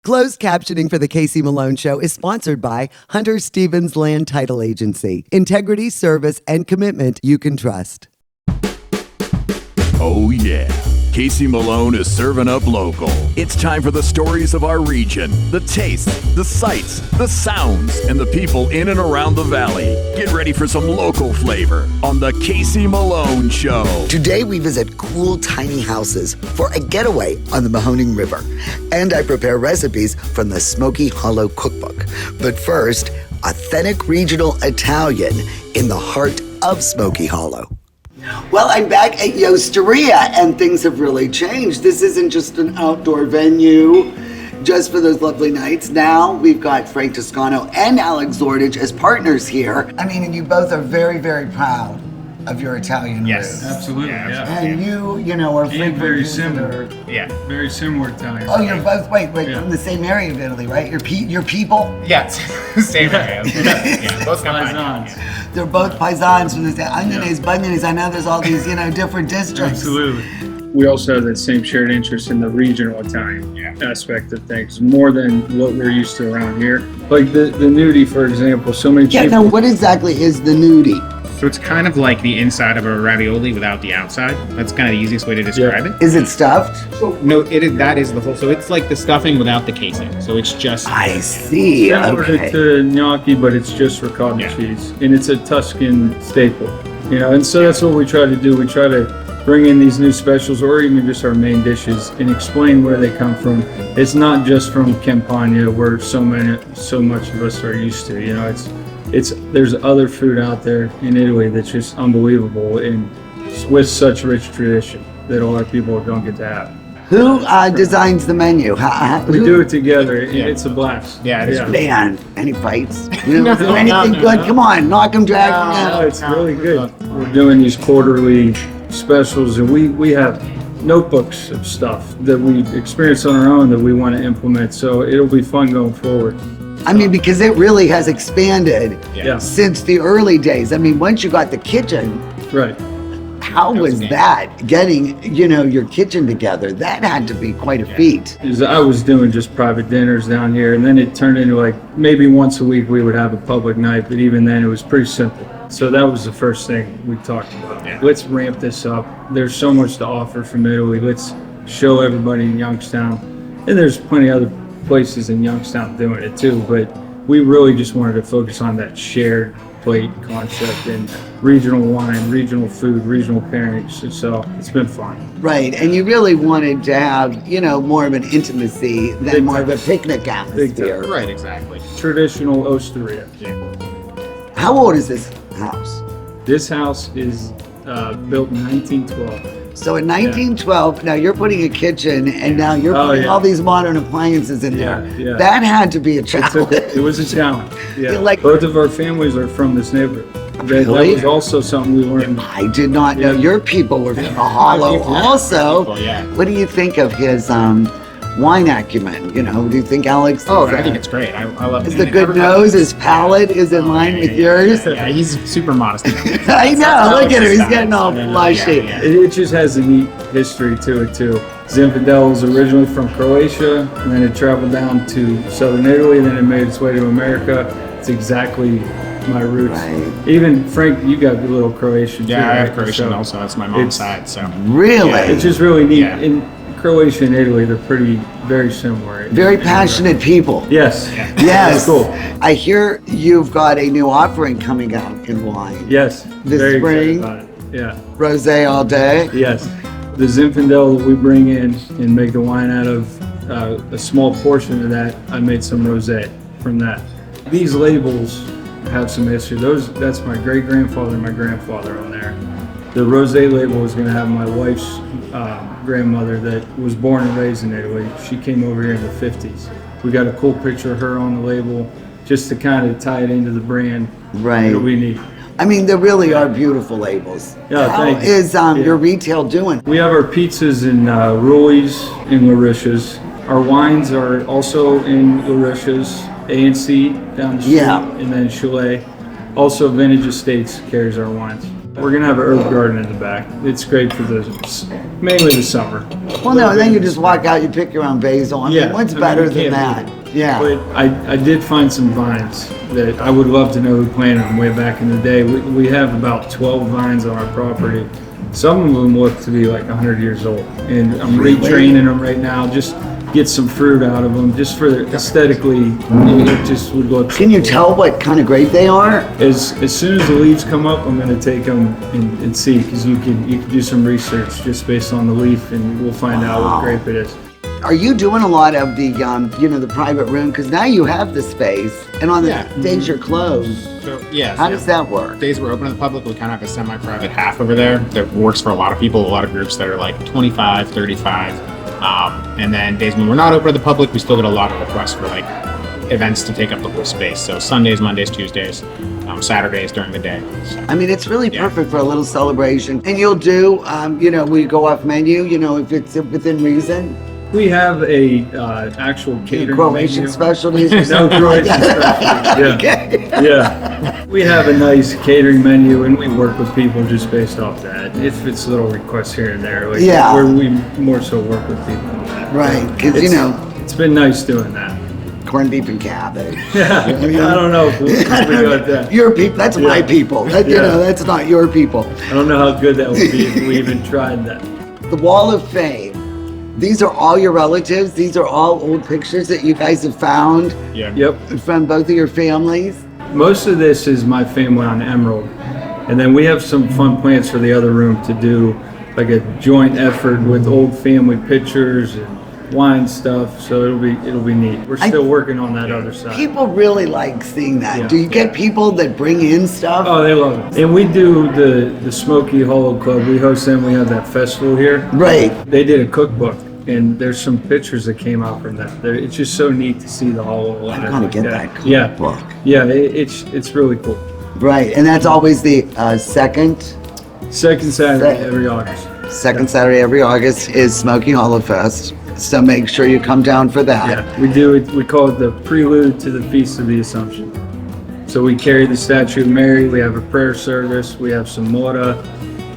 Closed captioning for the Casey Malone Show is sponsored by Hunter Stevens Land Title Agency. Integrity, service, and commitment you can trust. Oh yeah, Casey Malone is serving up local. It's time for the stories of our region, the tastes, the sights, the sounds, and the people in and around the valley. Get ready for some local flavor on the Casey Malone Show. Today we visit cool tiny houses for a getaway on the Mahoning River. And I prepare recipes from the Smoky Hollow cookbook. But first, authentic regional Italian in the heart of Smoky Hollow. Well, I'm back at Yosteria, and things have really changed. This isn't just an outdoor venue just for those lovely nights. Now we've got Frank Toscano and Alex Zordich as partners here. I mean, and you both are very, very proud of your Italian roots. Absolutely. Yeah. And you know, are frequent very visitor. similar. Yeah, very similar Italian. Oh, you're both, wait, Yeah. from the same area of Italy, right? Your people? Yes, same area. Yeah, both Paisans. They're both paisans from the same, Onions, Bunions. I know there's all these, different districts. Absolutely. We also have that same shared interest in the regional Italian aspect of things, more than what we're used to around here. Like the nudie, for example, so many Yeah, people. now what exactly is the nudie? So it's kind of like the inside of a ravioli without the outside. That's kind of the easacest way to describe it. Is it stuffed? No, that is the whole. So it's like the stuffing without the casing. So it's just. I see, Similar okay. to gnocchi, but it's just ricotta Yeah. cheese, and it's a Tuscan staple. And so that's what we try to do. We try to bring in these new specials, or even just our main dishes, and explain where they come from. It's not just from Campania, where so much of us are used to. There's other food out there in Italy that's just unbelievable, and with such rich tradition that a lot of people don't get to have. Who designs the menu? We do it together, and it's a blast. Yeah, it is really- Man, any fights? Do anything good? Come on, knock 'em, drag 'em No, out. it's really good. We're doing these quarterly specials, and we have notebooks of stuff that we experience on our own that we want to implement. So it'll be fun going forward. I mean, because it really has expanded Yeah. since the early days. I mean, once you got the kitchen, Right. how was that? Getting, your kitchen together, that had to be quite a feat. I was doing just private dinners down here, and then it turned into like maybe once a week we would have a public night, but even then it was pretty simple. So that was the first thing we talked about. Yeah. Let's ramp this up. There's so much to offer from Italy. Let's show everybody in Youngstown. And there's plenty of other places in Youngstown doing it too, but we really just wanted to focus on that shared plate concept and regional wine, regional food, regional pairings. So it's been fun. Right, and you really wanted to have, more of an intimacy than Big more of a time. picnic atmosphere. Right, exactly. Traditional Osteria. How old is this house? This house is built in 1912. So in 1912, now you're putting a kitchen and now you're Oh, putting yeah. all these modern appliances in there. Yeah. That had to be a It challenge. was a challenge. Yeah. Like- Both of our families are from this neighborhood. That Really? was also something we learned. I did not know Yeah. your people were from the Hollow also. People, yeah. What do you think of his wine acumen? Do you think Alex Oh, is, I think it's great. I love it. is the And good everybody- nose, his palate is in line with yours? Yeah, he's super modest. I know, look at him, he's Style. getting all blushy. Yeah. It just has a neat history to it too. Zinfandel was originally from Croatia, and then it traveled down to southern Italy, and then it made its way to America. It's exactly my roots. Right. Even Frank, you got a little Croatian too. Yeah, I have right? Croatian So also. That's my mom's it's- side. So Really? It's just really neat. Yeah. In Croatia and Italy, they're very similar. Very passionate people. Yes. Yes. That's cool. I hear you've got a new offering coming out in wine. Yes. This very excited spring? about it. Yeah. Rosé all day. Yes. The Zinfandel that we bring in and make the wine out of, a small portion of that, I made some rosé from that. These labels have some history. That's my great-grandfather and my grandfather on there. The rosé label is going to have my wife's grandmother that was born and raised in Italy. She came over here in the 50s. We got a cool picture of her on the label just to kind of tie it into the brand. Right. It'll be neat. I mean, there really are beautiful labels. Yeah, How thank you. is Yeah. your retail doing? We have our pizzas in Ruli's and Larisha's. Our wines are also in Larisha's, A&C down the street, Yeah. and then Chalet. Also, Vintage Estates carries our wines. We're gonna have an herb garden in the back. It's great for mainly the summer. Well, no, then you just walk out, you pick your own basil. I mean, what's better you than can't that? beat it. Yeah. But I did find some vines that I would love to know who planted them way back in the day. We have about 12 vines on our property. Some of them look to be like 100 years old. And I'm retraining them right now, just get some fruit out of them, just for aesthetically, it just would look. Can you tell what kind of grape they are? As soon as the leaves come up, I'm gonna take them and see, because you can do some research just based on the leaf, and we'll find out what grape it is. Are you doing a lot of the, the private room? Because now you have the space, and on the days you're closed, So, yeah. how does that work? Days we're open to the public, we kind of have a semi-private half over there that works for a lot of people, a lot of groups that are like 25, 35. And then days when we're not open to the public, we still get a lot of requests for like events to take up the whole space. So Sundays, Mondays, Tuesdays, Saturdays during the day. So, I mean, it's really perfect for a little celebration. And you'll do, we go off menu, if it's within reason. We have a actual catering Croatian menu. specialties. No Croatian specialties. Yeah. Yeah. We have a nice catering menu, and we work with people just based off that. If it's little requests here and there, like where we more so work with people on that. Right, because it's been nice doing that. corned beef and cabbage. Yeah. I don't know if we got that. Your people, that's my people. That's not your people. I don't know how good that would be if we even tried that. The Wall of Fame. These are all your relatives. These are all old pictures that you guys have found Yep. from both of your families. Most of this is my family on Emerald. And then we have some fun plans for the other room to do like a joint effort with old family pictures and wine stuff. So it'll be neat. We're still working on that other side. People really like seeing that. Yeah. Do you get people that bring in stuff? Oh, they love it. And we do the Smoky Hollow Club. We host them. We have that festival here. Right. They did a cookbook, and there's some pictures that came out from that. It's just so neat to see the hollow. I gotta get that cookbook. Yeah, it's really cool. Right, and that's always the second Saturday every August. Second Saturday every August is Smoky Hollow Fest. So make sure you come down for that. Yeah, we do it. We call it the prelude to the Feast of the Assumption. So we carry the statue of Mary. We have a prayer service. We have some mora.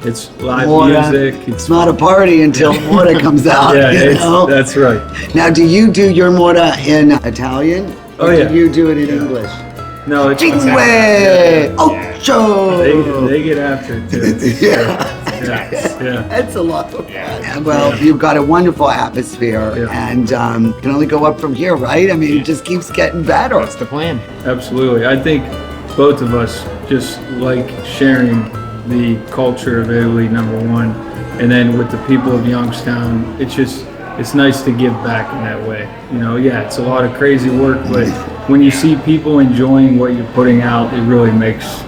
It's live music. It's not a party until mora comes out. Yeah, that's right. Now, do you do your mora in Italian? Oh, or yeah. do you do it in English? No, it's Cinque! Ocho! They get after it too. Yeah. Yeah. That's a lot of fun. Well, you've got a wonderful atmosphere, and can only go up from here, right? I mean, it just keeps getting better. that's the plan. Absolutely. I think both of us just like sharing the culture of Italy, number one, and then with the people of Youngstown, it's nice to give back in that way. It's a lot of crazy work, but when you see people enjoying what you're putting out, it really makes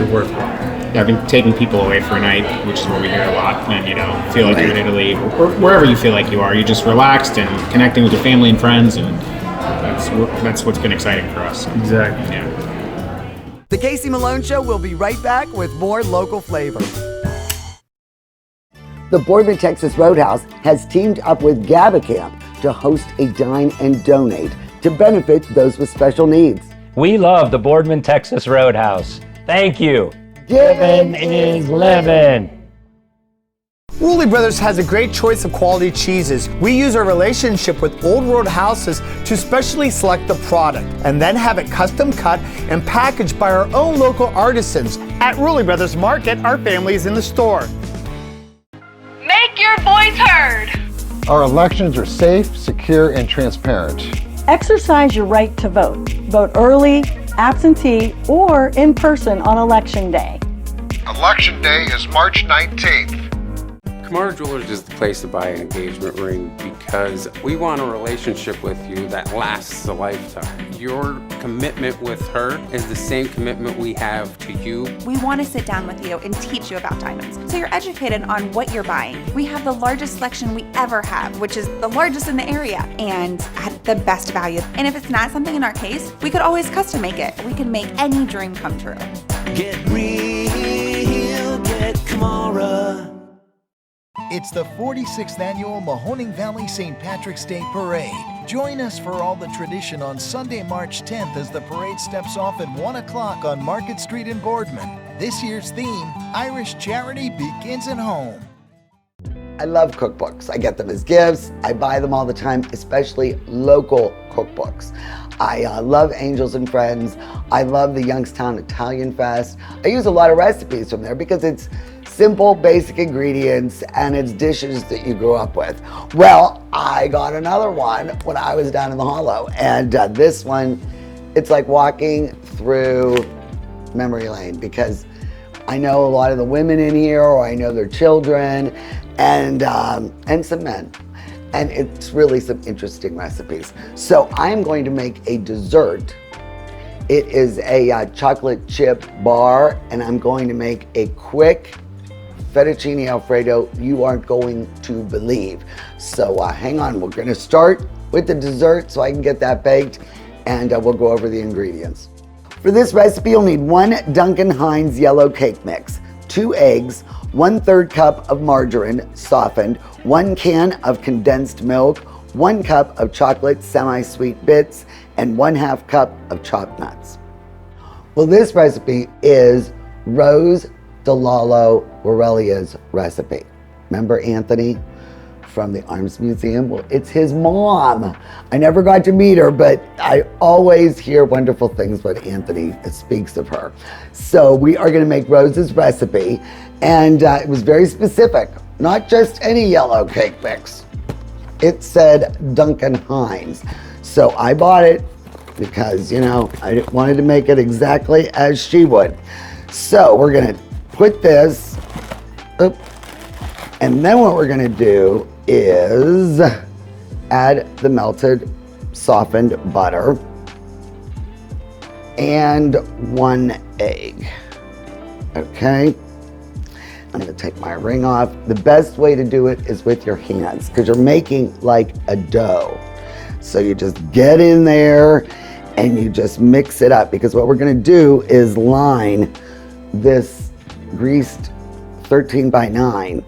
it worthwhile. I've been taking people away for a night, which is what we hear a lot, and feel like you're in Italy, or wherever you feel like you are. You're just relaxed and connecting with your family and friends, and that's what's been exciting for us. Exactly. Yeah. The Casey Malone Show will be right back with more local flavor. The Boardman Texas Roadhouse has teamed up with GabaCamp to host a Dine and Donate to benefit those with special needs. We love the Boardman Texas Roadhouse. Thank you. Giving is living. Rulli Brothers has a great choice of quality cheeses. We use our relationship with Old World Houses to specially select the product and then have it custom cut and packaged by our own local artisans. At Rulli Brothers Market, our family is in the store. Make your voice heard. Our elections are safe, secure, and transparent. Exercise your right to vote. Vote early, absentee, or in person on Election Day. Election Day is March 19th. Kamara Jewelers is the place to buy an engagement ring because we want a relationship with you that lasts a lifetime. Your commitment with her is the same commitment we have to you. We want to sit down with you and teach you about diamonds so you're educated on what you're buying. We have the largest selection we ever have, which is the largest in the area, and at the best value. And if it's not something in our case, we could always custom make it. We can make any dream come true. Get real, get Kamara. It's the 46th annual Mahoning Valley St. Patrick's Day Parade. Join us for all the tradition on Sunday, March 10th as the parade steps off at 1 o'clock on Market Street in Boardman. This year's theme, Irish Charity Begins at Home. I love cookbooks. I get them as gifts. I buy them all the time, especially local cookbooks. I love Angels and Friends. I love the Youngstown Italian Fest. I use a lot of recipes from there because it's simple, basic ingredients, and it's dishes that you grew up with. Well, I got another one when I was down in the Hollow, and this one, it's like walking through memory lane because I know a lot of the women in here, or I know their children, and some men. And it's really some interesting recipes. So I'm going to make a dessert. It is a chocolate chip bar, and I'm going to make a quick fettuccine Alfredo you aren't going to believe. So hang on, we're gonna start with the dessert so I can get that baked, and we'll go over the ingredients. For this recipe, you'll need 1 Duncan Hines yellow cake mix, 2 eggs, 1/3 cup of margarine softened, 1 can of condensed milk, 1 cup of chocolate semi-sweet bits, and 1/2 cup of chopped nuts. Well, this recipe is Rose DeLallo Aurelia's recipe. Remember Anthony from the Arms Museum? Well, it's his mom. I never got to meet her, but I always hear wonderful things when Anthony speaks of her. So we are gonna make Rose's recipe, and it was very specific, not just any yellow cake mix. It said Duncan Hines. So I bought it because, you know, I wanted to make it exactly as she would. So we're gonna put this, and then what we're gonna do is add the melted, softened butter and 1 egg, okay? I'm gonna take my ring off. The best way to do it is with your hands because you're making like a dough. So you just get in there and you just mix it up, because what we're gonna do is line this greased 13 by 9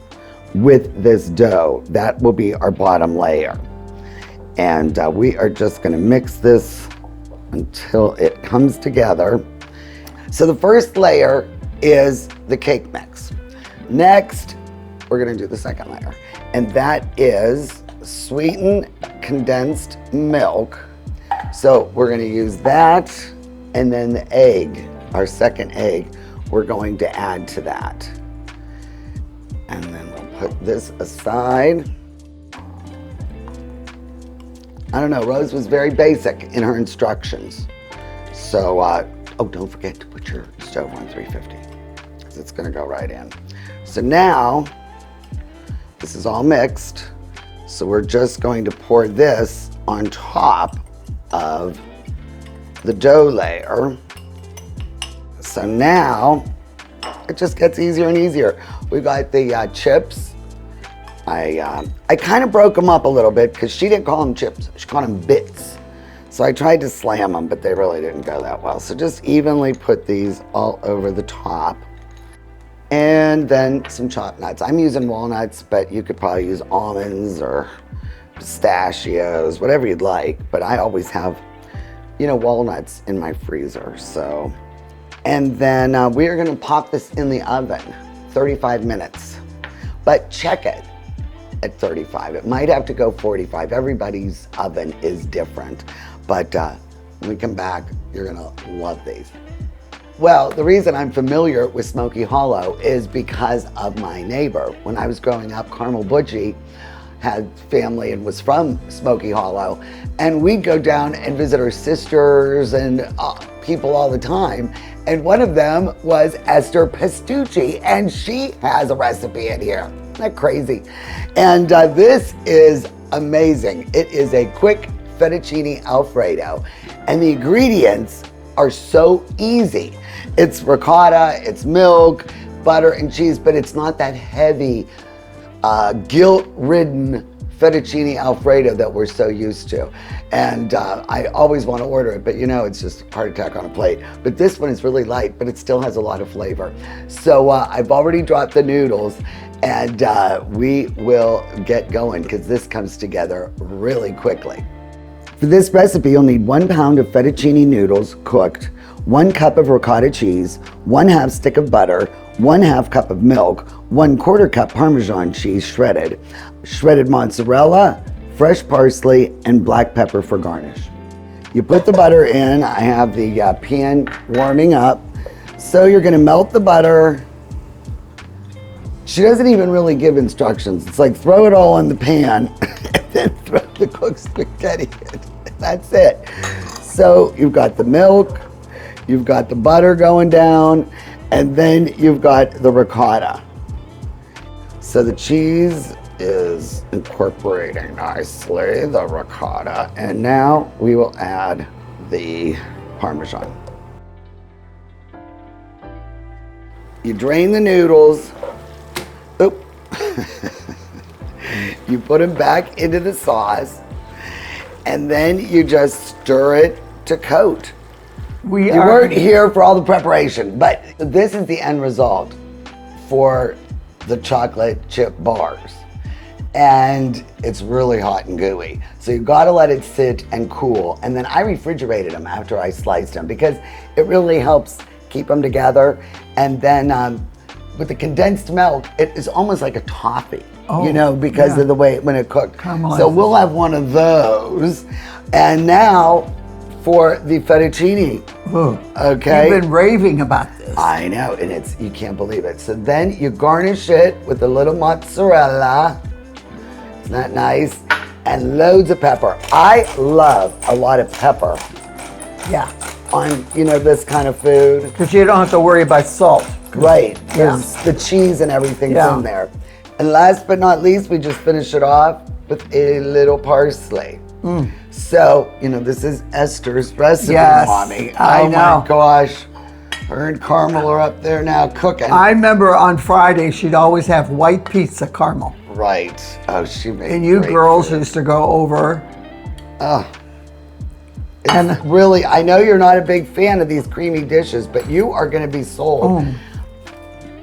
with this dough. That will be our bottom layer. And we are just gonna mix this until it comes together. So the first layer is the cake mix. Next, we're gonna do the second layer, and that is sweetened condensed milk. So we're gonna use that, and then the egg, our second egg, we're going to add to that. And then we'll put this aside. I don't know, Rose was very basic in her instructions. So, oh, don't forget to put your stove on 350, because it's gonna go right in. So now, this is all mixed. So we're just going to pour this on top of the dough layer. So now, it just gets easier and easier. We've got the chips. I kind of broke them up a little bit because she didn't call them chips, she called them bits. So I tried to slam them, but they really didn't go that well. So just evenly put these all over the top. And then some chopped nuts. I'm using walnuts, but you could probably use almonds or pistachios, whatever you'd like. But I always have, you know, walnuts in my freezer, so. And then we are gonna pop this in the oven, 35 minutes. But check it at 35. It might have to go 45. Everybody's oven is different. But when we come back, you're gonna love these. Well, the reason I'm familiar with Smoky Hollow is because of my neighbor. When I was growing up, Carmel Butchie had family and was from Smoky Hollow, and we'd go down and visit her sisters and people all the time. And one of them was Esther Pastucci, and she has a recipe in here. Isn't that crazy? And this is amazing. It is a quick fettuccine Alfredo, and the ingredients are so easy. It's ricotta, it's milk, butter, and cheese, but it's not that heavy, guilt-ridden fettuccine Alfredo that we're so used to. And I always want to order it, but you know, it's just a heart attack on a plate. But this one is really light, but it still has a lot of flavor. So I've already dropped the noodles, and we will get going because this comes together really quickly. For this recipe, you'll need 1 pound of fettuccine noodles cooked, 1 cup of ricotta cheese, 1/2 stick of butter, 1/2 cup of milk, 1/4 cup Parmesan cheese shredded, shredded mozzarella, fresh parsley, and black pepper for garnish. You put the butter in. I have the pan warming up. So you're gonna melt the butter. She doesn't even really give instructions. It's like throw it all in the pan and then throw the cooked spaghetti in. That's it. So you've got the milk, you've got the butter going down, and then you've got the ricotta. So the cheese is incorporating nicely the ricotta, and now we will add the Parmesan. You drain the noodles. Oop. You put them back into the sauce, and then you just stir it to coat. You weren't here for all the preparation, but this is the end result for the chocolate chip bars. And it's really hot and gooey. So you've got to let it sit and cool. And then I refrigerated them after I sliced them because it really helps keep them together. And then with the condensed milk, it is almost like a toffee, you know, because of the way when it cooked. So we'll have one of those. And now for the fettuccine. Okay. You've been raving about this. I know, and you can't believe it. So then you garnish it with a little mozzarella. Isn't that nice? And loads of pepper. I love a lot of pepper. Yeah. On, you know, this kind of food. Because you don't have to worry about salt. Right, because the cheese and everything's in there. And last but not least, we just finish it off with a little parsley. So, you know, this is Esther's recipe, Mommy. I know. My gosh. Her and Carmel are up there now cooking. I remember on Friday, she'd always have white pizza, Carmel. Right. Oh, she made And you great girls food. used to go over. Oh. It's really, I know you're not a big fan of these creamy dishes, but you are going to be sold.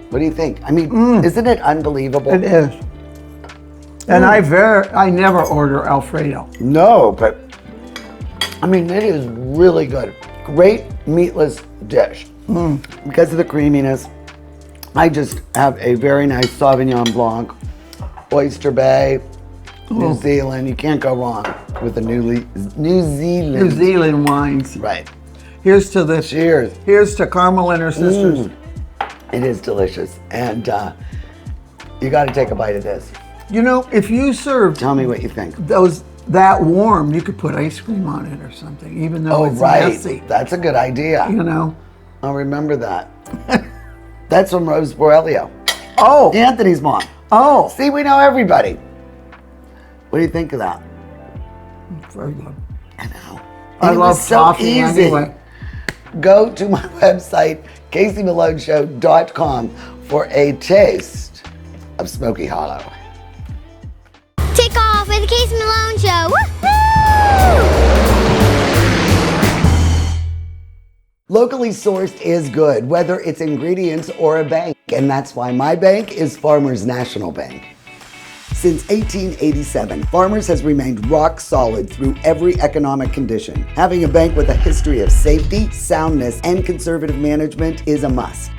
What do you think? I mean, isn't it unbelievable? It is. And I never order Alfredo. No, but I mean, it is really good. Great meatless dish. Because of the creaminess, I just have a very nice Sauvignon Blanc, Oyster Bay, New Zealand. You can't go wrong with the New Zealand wines. Right. Here's to the cheers. Here's to Carmel and her sisters. It is delicious, and you got to take a bite of this. You know, if you serve, tell me what you think. Those that warm, you could put ice cream on it or something, even though it's messy. That's a good idea. You know, I'll remember that. That's from Rose Borelio. Oh, Anthony's mom. Oh, see, we know everybody. What do you think of that? Very good. I know. I love so coffee easy. anyway. Go to my website, CaseyMaloneShow.com, for a taste of Smoky Hollow. Kick off with the Casey Malone Show. Woo-hoo! Locally sourced is good, whether it's ingredients or a bank, and that's why my bank is Farmers National Bank. Since 1887, Farmers has remained rock solid through every economic condition. Having a bank with a history of safety, soundness, and conservative management is a must.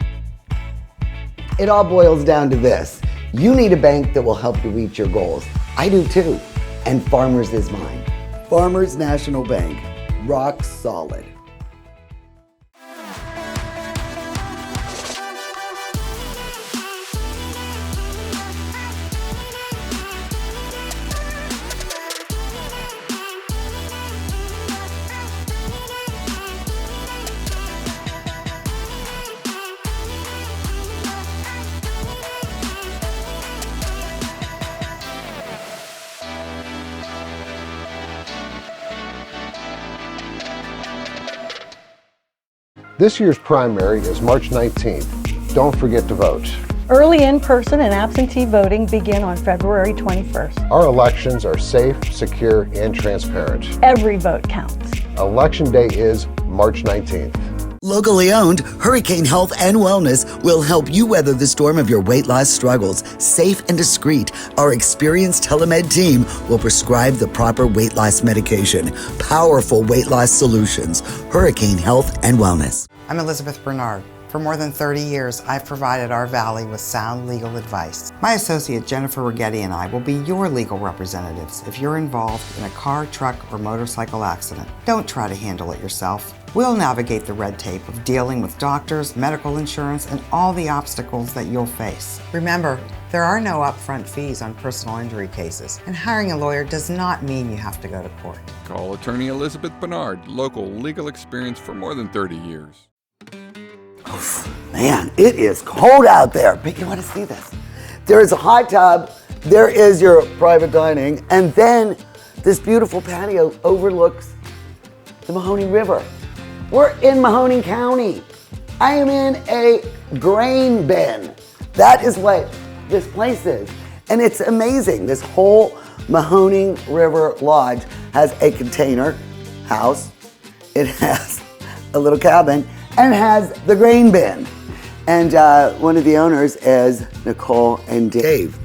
It all boils down to this. You need a bank that will help you reach your goals. I do too, and Farmers is mine. Farmers National Bank, rock solid. This year's primary is March 19th. Don't forget to vote. Early in-person and absentee voting begin on February 21st. Our elections are safe, secure, and transparent. Every vote counts. Election day is March 19th. Locally owned, Hurricane Health and Wellness will help you weather the storm of your weight loss struggles. Safe and discreet, our experienced telemed team will prescribe the proper weight loss medication. Powerful weight loss solutions. Hurricane Health and Wellness. I'm Elizabeth Bernard. For more than 30 years, I've provided our Valley with sound legal advice. My associate Jennifer Rigetti and I will be your legal representatives if you're involved in a car, truck, or motorcycle accident. Don't try to handle it yourself. We'll navigate the red tape of dealing with doctors, medical insurance, and all the obstacles that you'll face. Remember, there are no upfront fees on personal injury cases, and hiring a lawyer does not mean you have to go to court. Call attorney Elizabeth Bernard, local legal experience for more than 30 years. Man, it is cold out there, but you want to see this. There is a hot tub, there is your private dining, and then this beautiful patio overlooks the Mahoning River. We're in Mahoning County. I am in a grain bin. That is what this place is. And it's amazing. This whole Mahoning River Lodge has a container house. It has a little cabin and has the grain bin. And one of the owners is Nicole and Dave.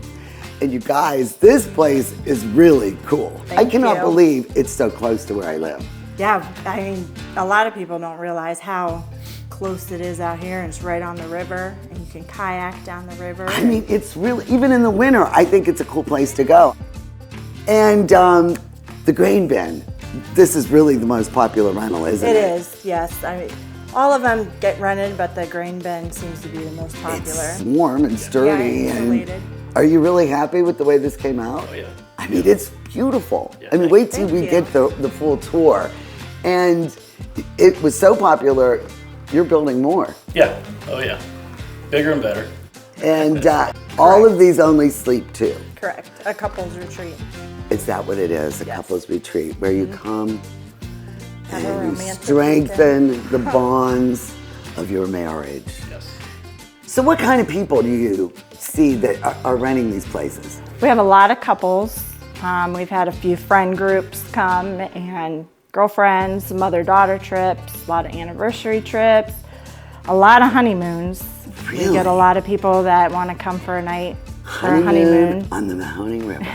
And you guys, this place is really cool. I cannot believe it's so close to where I live. Yeah, I mean, a lot of people don't realize how close it is out here, and it's right on the river, and you can kayak down the river. I mean, it's really, even in the winter, I think it's a cool place to go. And the grain bin, this is really the most popular rental, isn't it? It is, yes. I mean, all of them get rented, but the grain bin seems to be the most popular. It's warm and sturdy. Yeah, insulated. Are you really happy with the way this came out? Oh, yeah. I mean, it's beautiful. I mean, wait till we get the full tour. And it was so popular, you're building more. Yeah, oh yeah. Bigger and better. And all of these only sleep two. Correct, a couple's retreat. Is that what it is, a couple's retreat, where you come Have a and you romantic strengthen weekend. the bonds of your marriage? Yes. So what kind of people do you see that are renting these places? We have a lot of couples. We've had a few friend groups come, and girlfriends, mother-daughter trips, a lot of anniversary trips, a lot of honeymoons. Really? We get a lot of people that want to come for a night for a honeymoon. On the Mahoning River.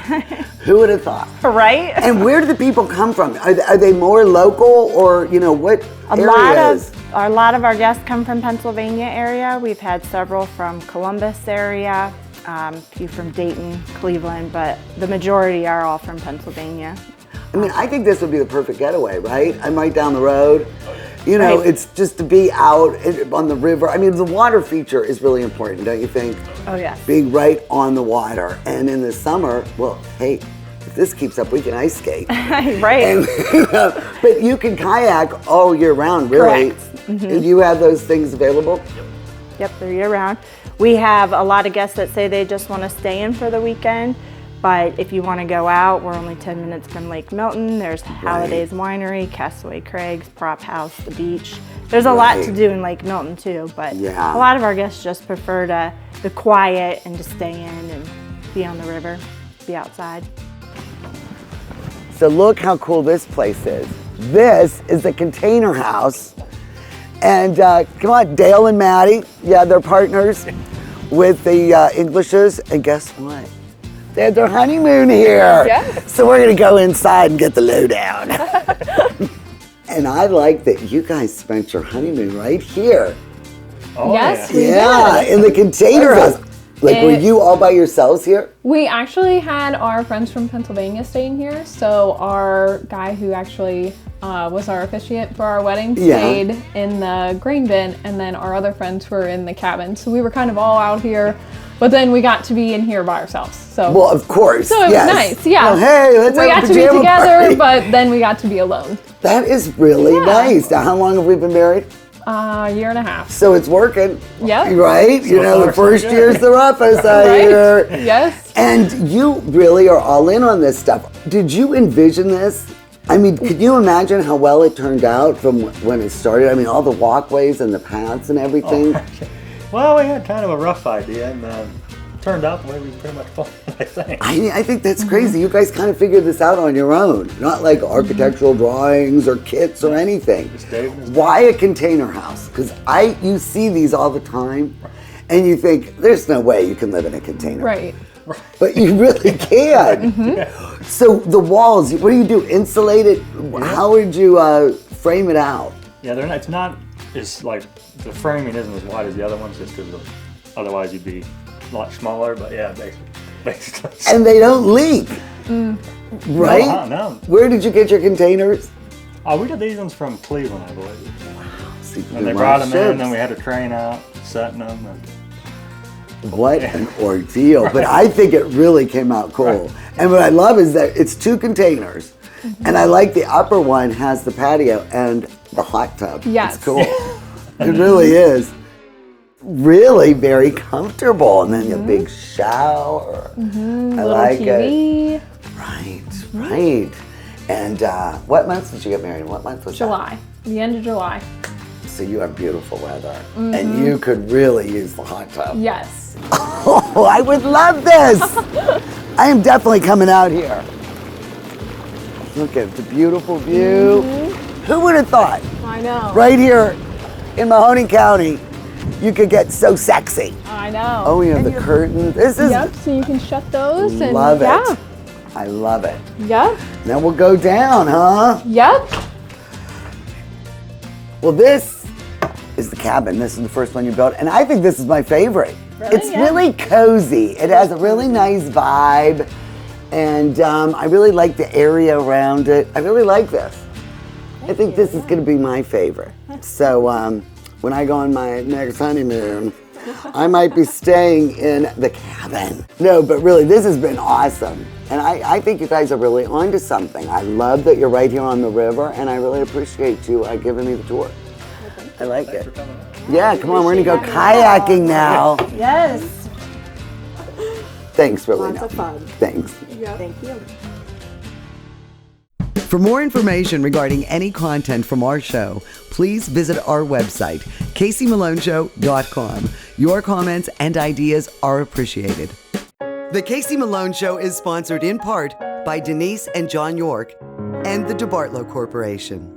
Who would have thought? Right? And where do the people come from? Are they more local, or what areas? A lot of our guests come from Pennsylvania area. We've had several from Columbus area, a few from Dayton, Cleveland, but the majority are all from Pennsylvania. I mean, I think this would be the perfect getaway, right? I'm right down the road. Right. It's just to be out on the river. I mean, the water feature is really important, don't you think? Oh, yes. Being right on the water. And in the summer, well, hey, if this keeps up, we can ice skate. Right. And, but you can kayak all year round, really. Correct. Mm-hmm. Do you have those things available? Yep, they're year round. We have a lot of guests that say they just want to stay in for the weekend. But if you want to go out, we're only 10 minutes from Lake Milton. There's Halliday's Winery, Castaway Crags, Prop House, the beach. There's a lot to do in Lake Milton too, but a lot of our guests just prefer the quiet and to stay in and be on the river, be outside. So look how cool this place is. This is the container house. And come on, Dale and Maddie, they're partners with the Englishes. And guess what? They had their honeymoon here. Yes. So we're gonna go inside and get the lowdown. And I like that you guys spent your honeymoon right here. Oh, yes, we did. In the container house. Like, were you all by yourselves here? We actually had our friends from Pennsylvania staying here. So our guy who actually was our officiant for our wedding stayed in the grain bin, and then our other friends were in the cabin. So we were kind of all out here. But then we got to be in here by ourselves. So well, of course. So it was nice, yeah. Well, hey, let's we have got a to be together, party. but then we got to be alone. That is really nice. Now, how long have we been married? A year and a half. So it's working. Yep. Right? So the first year's the roughest out here. Yes. And you really are all in on this stuff. Did you envision this? I mean, could you imagine how well it turned out from when it started? I mean, all the walkways and the paths and everything. Well, we had kind of a rough idea, and turned out the way we pretty much planned, I think. I think that's crazy. You guys kind of figured this out on your own, not like architectural drawings or kits or anything. Why a container house? Because you see these all the time, and you think there's no way you can live in a container. Right. But you really can. So the walls, what do you do? Insulate it? How would you frame it out? Yeah, it's not, it's like, the framing isn't as wide as the other ones, just because otherwise you'd be a lot smaller, but yeah, basically. And they don't leak, right? No. Where did you get your containers? We got these ones from Cleveland, I believe. Wow. So and they brought them in, and then we had a train out, setting them. What an ordeal. But I think it really came out cool. And what I love is that it's 2 containers. And I like the upper one has the patio and the hot tub. Yes. It's cool. It really is. Really very comfortable. And then a big shower. I Little like TV. it. Right. And what month did you get married? What month was July. The end of July. So you have beautiful weather. And you could really use the hot tub. Yes. Oh, I would love this. I am definitely coming out here. Look at the beautiful view. Who would have thought? I know. Right here in Mahoning County, you could get so sexy. I know. Oh, you have the curtains. This is. Yep, so you can shut those and Love it. yeah. I love it. Yep. Then we'll go down, huh? Yep. Well, this is the cabin. This is the first one you built, and I think this is my favorite. Really? It's really cozy. It has a really nice vibe, and I really like the area around it. I really like this. I think this is going to be my favorite. So when I go on my next honeymoon, I might be staying in the cabin. No, but really, this has been awesome. And I think you guys are really onto something. I love that you're right here on the river, and I really appreciate you giving me the tour. I like it. Yeah, come on, we're gonna go kayaking now. Yes. Thanks, really. Lots of fun. Thanks. Yeah. Thank you. For more information regarding any content from our show, please visit our website, CaseyMaloneShow.com. Your comments and ideas are appreciated. The Casey Malone Show is sponsored in part by Denise and John York and the DeBartolo Corporation.